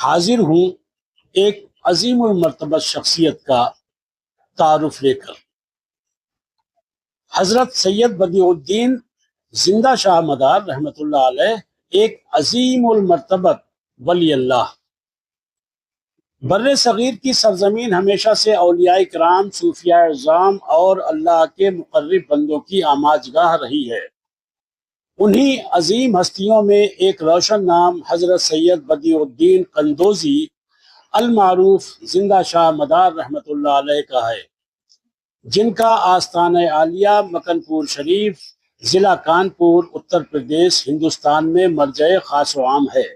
حاضر ہوں ایک عظیم المرتبہ شخصیت کا تعارف لے کر۔ حضرت سید بدیع الدین زندہ شاہ مدار رحمۃ اللہ علیہ ایک عظیم المرتبہ ولی اللہ۔ بر صغیر کی سرزمین ہمیشہ سے اولیاء کرام، صوفیاء اعظام اور اللہ کے مقرب بندوں کی آماج گاہ رہی ہے۔ انہی عظیم ہستیوں میں ایک روشن نام حضرت سید بدیع الدین قندوزی المعروف زندہ شاہ مدار رحمۃ اللہ علیہ کا ہے، جن کا آستانہ عالیہ مکن پور شریف، ضلع کانپور، اتر پردیش، ہندوستان میں مرجع خاص و عام ہے۔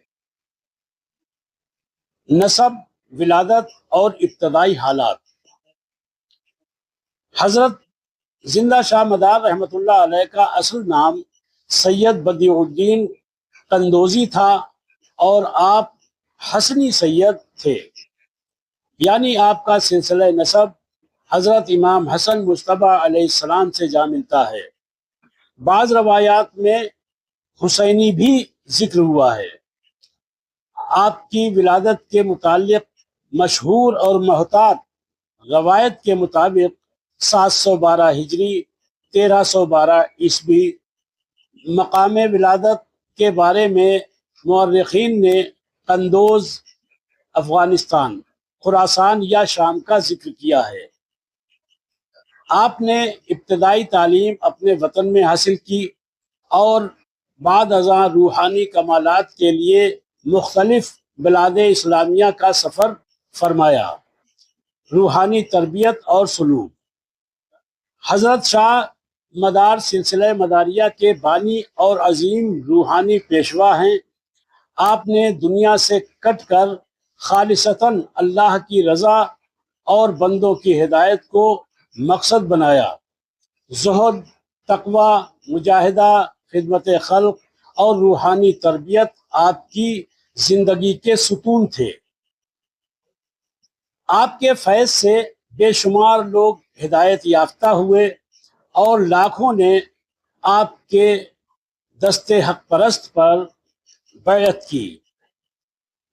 نسب، ولادت اور ابتدائی حالات۔ حضرت زندہ شاہ مدار رحمۃ اللہ علیہ کا اصل نام سید بدیع الدین قندوزی تھا اور آپ حسنی سید تھے، یعنی آپ کا سلسلہ نسب حضرت امام حسن مجتبی علیہ السلام سے جا ملتا ہے۔ بعض روایات میں حسینی بھی ذکر ہوا ہے۔ آپ کی ولادت کے متعلق مشہور اور محتاط روایت کے مطابق 712 ہجری 1312 عیسوی مقام ولادت کے بارے میں مورخین نے قندوز، افغانستان، خراسان یا شام کا ذکر کیا ہے۔ آپ نے ابتدائی تعلیم اپنے وطن میں حاصل کی اور بعد ازاں روحانی کمالات کے لیے مختلف بلاد اسلامیہ کا سفر فرمایا۔ روحانی تربیت اور سلوک۔ حضرت شاہ مدار سلسلہ مداریہ کے بانی اور عظیم روحانی پیشوا ہیں۔ آپ نے دنیا سے کٹ کر خالصتاً اللہ کی رضا اور بندوں کی ہدایت کو مقصد بنایا۔ زہد، تقوی، مجاہدہ، خدمت خلق اور روحانی تربیت آپ کی زندگی کے ستون تھے۔ آپ کے فیض سے بے شمار لوگ ہدایت یافتہ ہوئے اور لاکھوں نے آپ کے دست حق پرست پر بیعت کی۔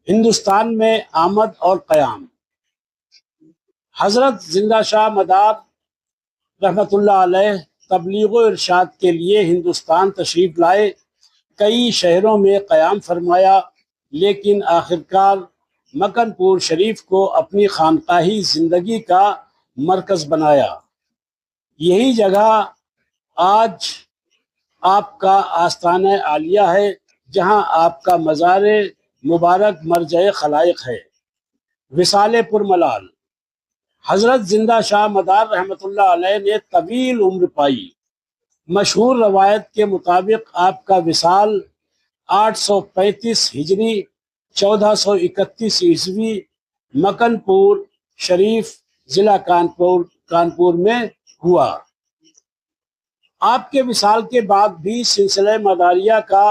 ہندوستان میں آمد اور قیام۔ حضرت زندہ شاہ مدار رحمۃ اللہ علیہ تبلیغ و ارشاد کے لیے ہندوستان تشریف لائے، کئی شہروں میں قیام فرمایا، لیکن آخرکار مکن پور شریف کو اپنی خانقاہی زندگی کا مرکز بنایا۔ یہی جگہ آج آپ کا آستانہ عالیہ ہے، جہاں آپ کا مزار مبارک مرجع خلائق ہے۔ وصال پرملال۔ حضرت زندہ شاہ مدار رحمۃ اللہ علیہ نے طویل عمر پائی۔ مشہور روایت کے مطابق آپ کا وصال 835 ہجری 1431 عیسوی مکن پور شریف، ضلع کانپور میں ہوا۔ آپ کے وصال کے بعد بھی سلسلہ مداریہ کا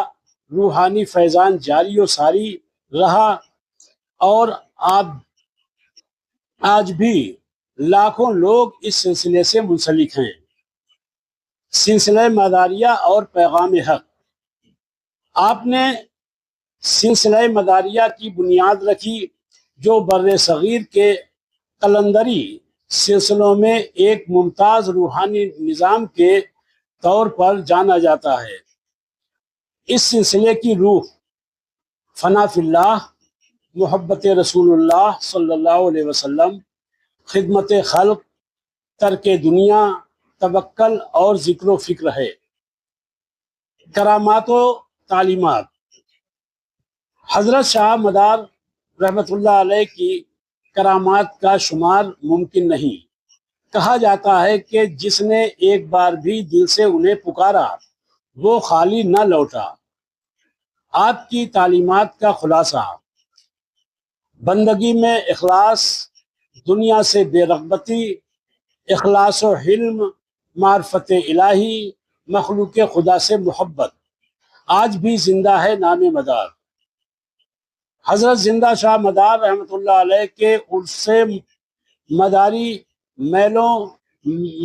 روحانی فیضان جاری و ساری رہا اور آج بھی لاکھوں لوگ اس سلسلے سے منسلک ہیں۔ سلسلہ مداریہ اور پیغام حق۔ آپ نے سلسلہ مداریہ کی بنیاد رکھی، جو بر صغیر کے قلندری سلسلوں میں ایک ممتاز روحانی نظام کے طور پر جانا جاتا ہے۔ اس سلسلے کی روح فنا فی اللہ، محبت رسول اللہ صلی اللہ علیہ وسلم، خدمت خلق، ترک دنیا، توکل اور ذکر و فکر ہے۔ کرامات و تعلیمات۔ حضرت شاہ مدار رحمۃ اللہ علیہ کی کرامات کا شمار ممکن نہیں۔ کہا جاتا ہے کہ جس نے ایک بار بھی دل سے انہیں پکارا وہ خالی نہ لوٹا۔ آپ کی تعلیمات کا خلاصہ: بندگی میں اخلاص، دنیا سے بے رغبتی، اخلاص و حلم، معرفت الہی، مخلوق خدا سے محبت۔ آج بھی زندہ ہے نام مدار۔ حضرت زندہ شاہ مدار رحمۃ اللہ علیہ کے عرص مداری میلوں،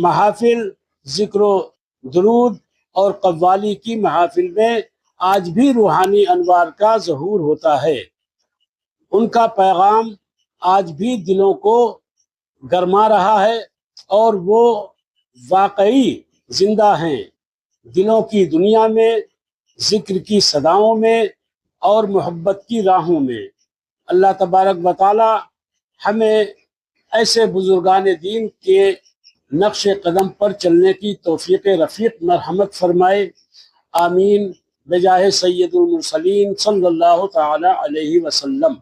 محافل، ذکر و درود اور قوالی کی محافل میں آج بھی روحانی انوار کا ظہور ہوتا ہے۔ ان کا پیغام آج بھی دلوں کو گرما رہا ہے اور وہ واقعی زندہ ہیں، دلوں کی دنیا میں، ذکر کی صداؤں میں اور محبت کی راہوں میں۔ اللہ تبارک و تعالی ہمیں ایسے بزرگان دین کے نقش قدم پر چلنے کی توفیق رفیق مرحمت فرمائے، آمین، بجاہ سید المرسلین صلی اللہ تعالی علیہ وسلم۔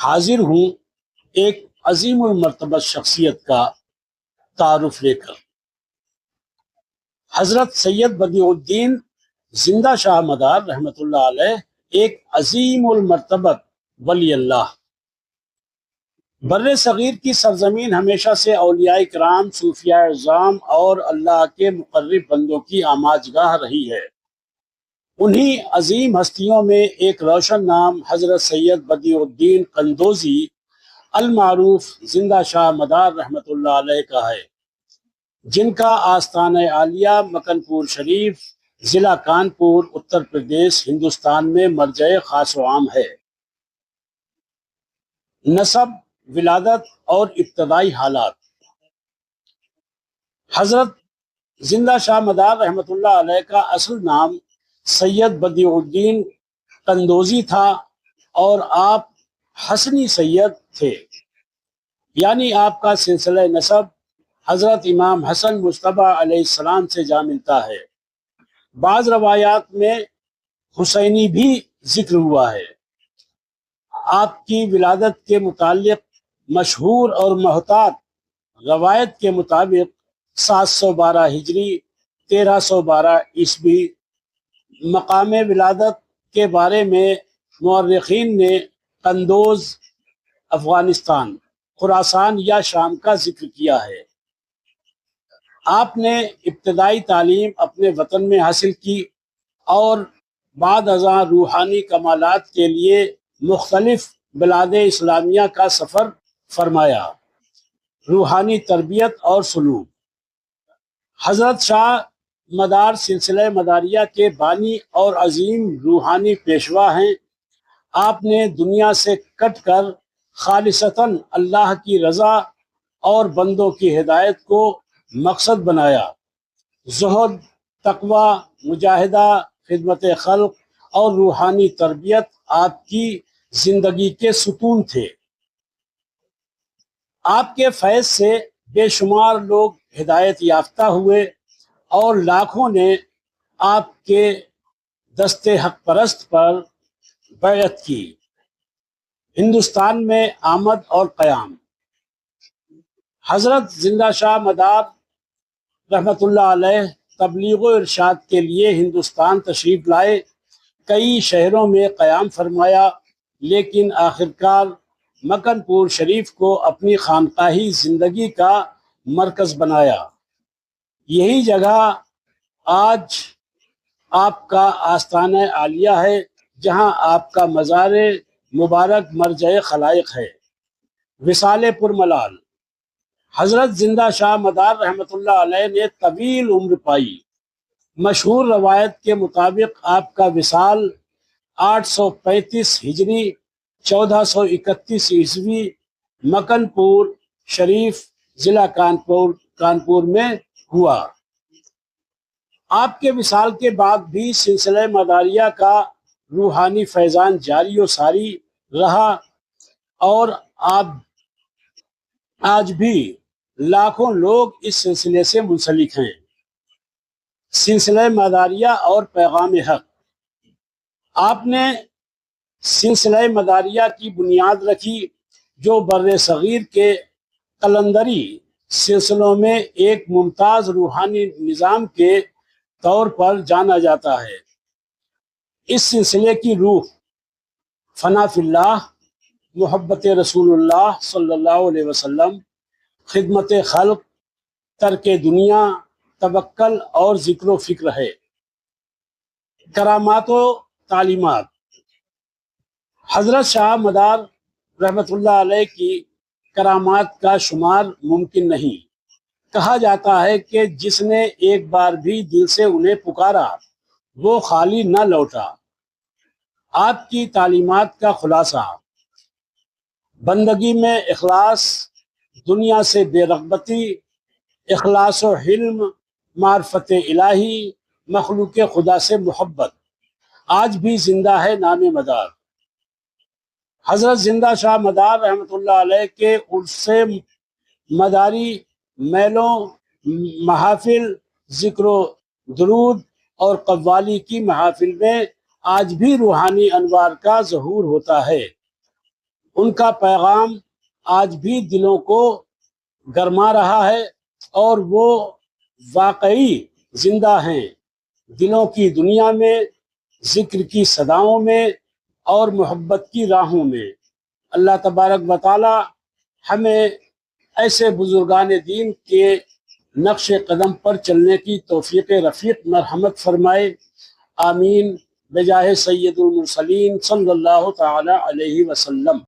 حاضر ہوں ایک عظیم المرتبہ شخصیت کا تعارف لے کر۔ حضرت سید بدیع الدین زندہ شاہ مدار رحمۃ اللہ علیہ ایک عظیم المرتبت ولی اللہ۔ بر صغیر کی سرزمین ہمیشہ سے اولیاء کرام، صوفیاء اعظام اور اللہ کے مقرب بندوں کی آماج گاہ رہی ہے۔ انہی عظیم ہستیوں میں ایک روشن نام حضرت سید بدیع الدین قندوزی المعروف زندہ شاہ مدار رحمۃ اللہ علیہ کا ہے، جن کا آستانہ عالیہ مکن پور شریف، ضلع کانپور، اتر پردیش، ہندوستان میں مرجع خاص و عام ہے۔ نسب، ولادت اور ابتدائی حالات۔ حضرت زندہ شاہ مدار رحمۃ اللہ علیہ کا اصل نام سید بدیع الدین قندوزی تھا اور آپ حسنی سید تھے، یعنی آپ کا سلسلہ نسب حضرت امام حسن مجتبی علیہ السلام سے جا ملتا ہے۔ بعض روایات میں حسینی بھی ذکر ہوا ہے۔ آپ کی ولادت کے متعلق مشہور اور محتاط روایت کے مطابق 712 ہجری 1312 عیسوی مقام ولادت کے بارے میں مورخین نے قندوز، افغانستان، خراسان یا شام کا ذکر کیا ہے۔ آپ نے ابتدائی تعلیم اپنے وطن میں حاصل کی اور بعد ازاں روحانی کمالات کے لیے مختلف بلاد اسلامیہ کا سفر فرمایا۔ روحانی تربیت اور سلوک۔ حضرت شاہ مدار سلسلہ مداریہ کے بانی اور عظیم روحانی پیشوا ہیں۔ آپ نے دنیا سے کٹ کر خالصتاً اللہ کی رضا اور بندوں کی ہدایت کو مقصد بنایا۔ زہد، تقوی، مجاہدہ، خدمت خلق اور روحانی تربیت آپ کی زندگی کے ستون تھے۔ آپ کے فیض سے بے شمار لوگ ہدایت یافتہ ہوئے اور لاکھوں نے آپ کے دست حق پرست پر بیعت کی۔ ہندوستان میں آمد اور قیام۔ حضرت زندہ شاہ مدار رحمۃ اللہ علیہ تبلیغ و ارشاد کے لیے ہندوستان تشریف لائے، کئی شہروں میں قیام فرمایا، لیکن آخرکار مکن پور شریف کو اپنی خانقاہی زندگی کا مرکز بنایا۔ یہی جگہ آج آپ کا آستانہ عالیہ ہے، جہاں آپ کا مزار مبارک مرجع خلائق ہے۔ وصال پرملال۔ حضرت زندہ شاہ مدار رحمۃ اللہ علیہ نے طویل عمر پائی۔ مشہور روایت کے مطابق آپ کا وصال 835 ہجری 1431 عیسوی مکن پور شریف، ضلع کانپور میں ہوا۔ آپ کے وصال کے بعد بھی سلسلہ مداریہ کا روحانی فیضان جاری و ساری رہا اور آج بھی لاکھوں لوگ اس سلسلے سے منسلک ہیں۔ سلسلہ مداریہ اور پیغام حق۔ آپ نے سلسلہ مداریہ کی بنیاد رکھی، جو بر صغیر کے قلندری سلسلوں میں ایک ممتاز روحانی نظام کے طور پر جانا جاتا ہے۔ اس سلسلے کی روح فنا فی اللہ، محبت رسول اللہ صلی اللہ علیہ وسلم، خدمت خلق، ترک دنیا، توکل اور ذکر و فکر ہے۔ کرامات و تعلیمات۔ حضرت شاہ مدار رحمۃ اللہ علیہ کی کرامات کا شمار ممکن نہیں۔ کہا جاتا ہے کہ جس نے ایک بار بھی دل سے انہیں پکارا وہ خالی نہ لوٹا۔ آپ کی تعلیمات کا خلاصہ: بندگی میں اخلاص، دنیا سے بے رغبتی، اخلاص و حلم، معرفت الہی، مخلوق خدا سے محبت۔ آج بھی زندہ ہے نام مدار۔ حضرت زندہ شاہ مدار رحمۃ اللہ علیہ کے عرص مداری میلوں، محافل، ذکر و درود اور قوالی کی محافل میں آج بھی روحانی انوار کا ظہور ہوتا ہے۔ ان کا پیغام آج بھی دلوں کو گرما رہا ہے اور وہ واقعی زندہ ہیں، دلوں کی دنیا میں، ذکر کی صداؤں میں اور محبت کی راہوں میں۔ اللہ تبارک و تعالی ہمیں ایسے بزرگان دین کے نقش قدم پر چلنے کی توفیق رفیق مرحمت فرمائے، آمین، بجاہ سید المرسلین صلی اللہ تعالی علیہ وسلم۔